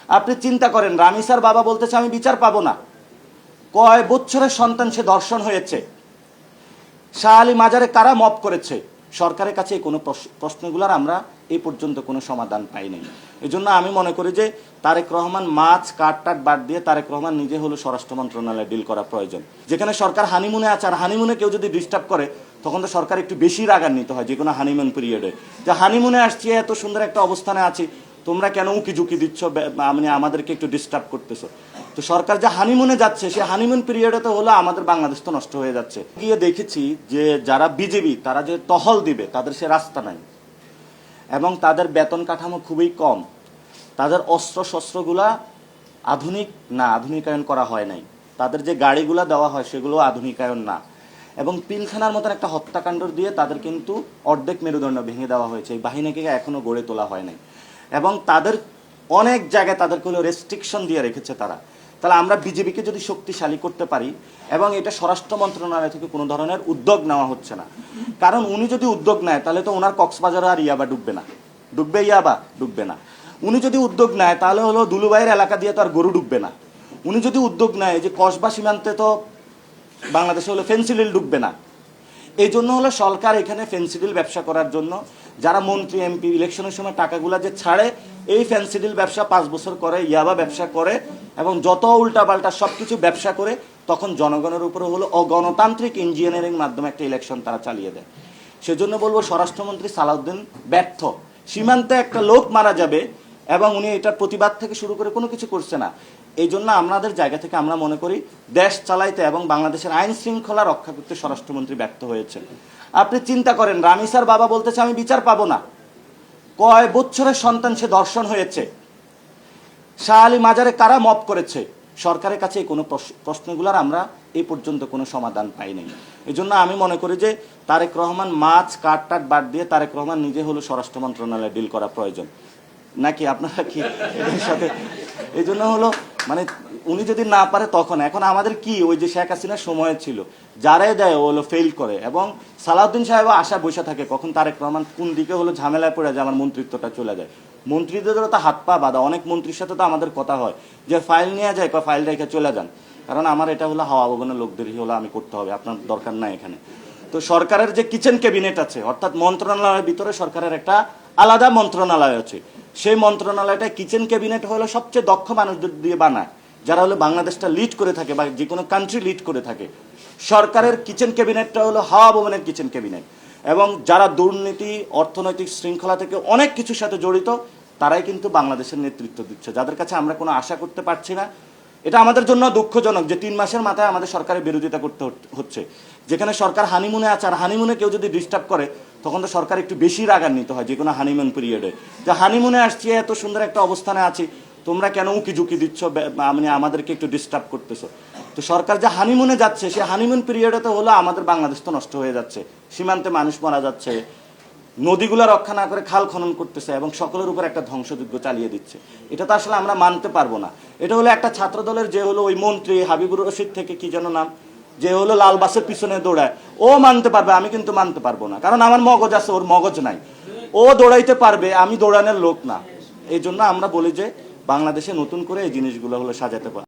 আপনি চিন্তা করেন, রামিসার বাবা বলতেছে আমি বিচার পাবো না। কয় বছরের সন্তান সে ধর্ষণ হয়েছে, শাহ আলী মাজারে কারা মপ করেছে, সরকারের কাছে এই কোনো প্রশ্নগুলোর আমরা এই পর্যন্ত কোনো সমাধান পাইনি। এই জন্য আমি মনে করি যে তারেক রহমান মাছ কাট বাদ দিয়ে তারেক রহমান নিজে হলো স্বরাষ্ট্র মন্ত্রণালয়ে ডিল করা প্রয়োজন। যেখানে সরকার হানিমুনে আছে, আর হানিমুনে কেউ যদি ডিস্টার্ব করে তখন তো সরকার একটু বেশি রাগান্বিত হয় যে কোনো হানিমুন পিরিয়ডে, যে হানিমুনে আসছি, এত সুন্দর একটা অবস্থানে আছি, তোমরা কেন উকি ঝুঁকি দিচ্ছ, মানে আমাদেরকে একটু ডিস্টার্ব করতেছো। তো সরকার যে হানিমুনে যাচ্ছে, সে হানিমুন পিরিয়ডে তো হলো আমাদের বাংলাদেশ তো নষ্ট হয়ে যাচ্ছে। গিয়ে দেখেছি যে যারা বিজেপি তারা যে টহল দিবে তাদের সে রাস্তা নাই, এবং তাদের বেতন কাঠামো খুবই কম, তাদের অস্ত্র শস্ত্রগুলা আধুনিক না, আধুনিকায়ন করা হয় নাই, তাদের যে গাড়িগুলা দেওয়া হয় সেগুলো আধুনিকায়ন না, এবং পিলখানার মতন একটা হত্যাকাণ্ড দিয়ে তাদের কিন্তু অর্ধেক মেরুদণ্ড ভেঙে দেওয়া হয়েছে। এই বাহিনীকে এখনো গড়ে তোলা হয় নাই, এবং তাদের অনেক জায়গায় তাদেরকে হলো রেস্ট্রিকশন দিয়ে রেখেছে তারা। তাহলে আমরা বিজেপিকে যদি শক্তিশালী করতে পারি, এবং এটা স্বরাষ্ট্র মন্ত্রণালয় থেকে কোনো ধরনের উদ্যোগ নেওয়া হচ্ছে না, কারণ উনি যদি উদ্যোগ নেয় তাহলে তো ওনার কক্সবাজারে আর ইয়াবা ডুববে না, ডুববে ইয়াবা ডুববে না। উনি যদি উদ্যোগ নেয় তাহলে হলো দুলুবাইয়ের এলাকা দিয়ে তো আর গরু ডুববে না। উনি যদি উদ্যোগ নেয় যে কসবা সীমান্তে তো বাংলাদেশে হলো ফেন্সিডিল ডুববে না। এই জন্য হলো সরকার এখানে ফেন্সিডিল ব্যবসা করার জন্য যারা মন্ত্রী এমপি ইলেকশনের সময় টাকাগুলা যে ছাড়ে, এই ফেন্সিডিল ব্যবসা 5 বছর করে, ইয়াবা ব্যবসা করে, এবং যত উল্টাপাল্টা সবকিছু ব্যবসা করে, তখন জনগণের উপরে হলো অগণতান্ত্রিক ইঞ্জিনিয়ারিং মাধ্যমে একটা ইলেকশন তারা চালিয়ে দেয়। সেজন্য বলবো স্বরাষ্ট্রমন্ত্রী সালাউদ্দিন ব্যর্থ। সীমান্তে একটা লোক মারা যাবে এবং উনি এটার প্রতিবাদ থেকে শুরু করে কোনো কিছু করছে না। এই জন্য আমাদের জায়গা থেকে আমরা মনে করি দেশ চালাইতে এবং বাংলাদেশের আইন শৃঙ্খলা রক্ষা করতে স্বরাষ্ট্রমন্ত্রী ব্যর্থ হয়েছে। আপনি চিন্তা করেন, রামিসার বাবা বলতেছে আমি বিচার পাবো না। কয় বছরের সন্তান সে ধর্ষণ হয়েছে, শাহ আলী মাজারে কারা মপ করেছে, সরকারের কাছে এই কোনো প্রশ্নগুলোর আমরা এই পর্যন্ত কোনো সমাধান পাইনি। এই জন্য আমি মনে করি যে তারেক রহমান মাছ কাট বাদ দিয়ে তারেক রহমান নিজে হলো স্বরাষ্ট্র মন্ত্রণালয়ে ডিল করা প্রয়োজন। নাকি আপনারা কি এদের সাথে? এই জন্য হলো মানে উনি যদি না পারে তখন, এখন আমাদের কি ওই যে শেখ হাসিনার সময় ছিল, যারাই দেয় ও হলো ফেল করে, এবং সালাউদ্দিন সাহেবও আশা বসে থাকে কখন তারেক রহমান কোন দিকে হলো ঝামেলায় পড়ে যায়, আমার মন্ত্রিত্বটা চলে যায়। মন্ত্রীদেরও তো হাত পা বাঁধা, অনেক মন্ত্রীর সাথে তো আমাদের কথা হয় যে ফাইল নিয়ে যায়, ফাইল রেখে চলে যান, কারণ আমার এটা হলো হাওয়া ভবনের লোকদেরই হলো আমি করতে হবে, আপনার দরকার নাই এখানে। তো সরকারের যে কিচেন ক্যাবিনেট আছে, অর্থাৎ মন্ত্রণালয়ের ভিতরে সরকারের একটা আলাদা মন্ত্রণালয় আছে, সেই মন্ত্রণালয়টা কিচেন ক্যাবিনেট হলো সবচেয়ে দক্ষ মানুষদের দিয়ে বানায়, যারা হলো বাংলাদেশটা লিড করে থাকে বা যে কোনো কান্ট্রি লিড করে থাকে। সরকারের কিচেন ক্যাবিনেটটা হলো হাওয়া ভবনের কিচেন ক্যাবিনেট, এবং যারা দুর্নীতি অর্থনৈতিক শৃঙ্খলা থেকে অনেক কিছুর সাথে জড়িত তারাই কিন্তু বাংলাদেশের নেতৃত্ব দিচ্ছে, যাদের কাছে আমরা কোনো আশা করতে পারছি না। এটা আমাদের জন্য দুঃখজনক যে 3 মাসের মাথায় আমাদের সরকারের বিরোধিতা করতে হচ্ছে। যেখানে সরকার হানিমুনে আছে, আর হানিমুনে কেউ যদি ডিস্টার্ব করে তখন তো সরকার একটু বেশি রাগান্বিত হয় যে কোনো হানিমুন পিরিয়ডে, যে হানিমুনে আসছি, এত সুন্দর একটা অবস্থানে আছি, তোমরা কেন উকি ঝুঁকি দিচ্ছ, মানে আমাদেরকে একটু ডিস্টার্ব করতেছো। তো সরকার যে হানিমুনে যাচ্ছে, সে হানিমুন পিরিয়ডে তো হলো আমাদের বাংলাদেশ তো নষ্ট হয়ে যাচ্ছে, সীমান্তে মানুষ মারা যাচ্ছে, নদীগুলো রক্ষা না করে খাল খনন করতেছে, এবং সকলের উপর একটা ধ্বংসযজ্ঞ চালিয়ে দিচ্ছে। এটা তো আসলে আমরা মানতে পারবো না। এটা হলো একটা ছাত্র দলের যে হলো ওই মন্ত্রী হাবিবুর রশিদ থেকে কি যেন নাম, যে হলো লাল বাসের পিছনে দৌড়ায়, ও মানতে পারবে, আমি কিন্তু মানতে পারবো না, কারণ আমার মগজ আছে, ওর মগজ নাই। ও দৌড়াইতে পারবে, আমি দৌড়ানোর লোক না। এই জন্য আমরা বলি যে বাংলাদেশে নতুন করে এই জিনিসগুলো হলো সাজাতে পারে।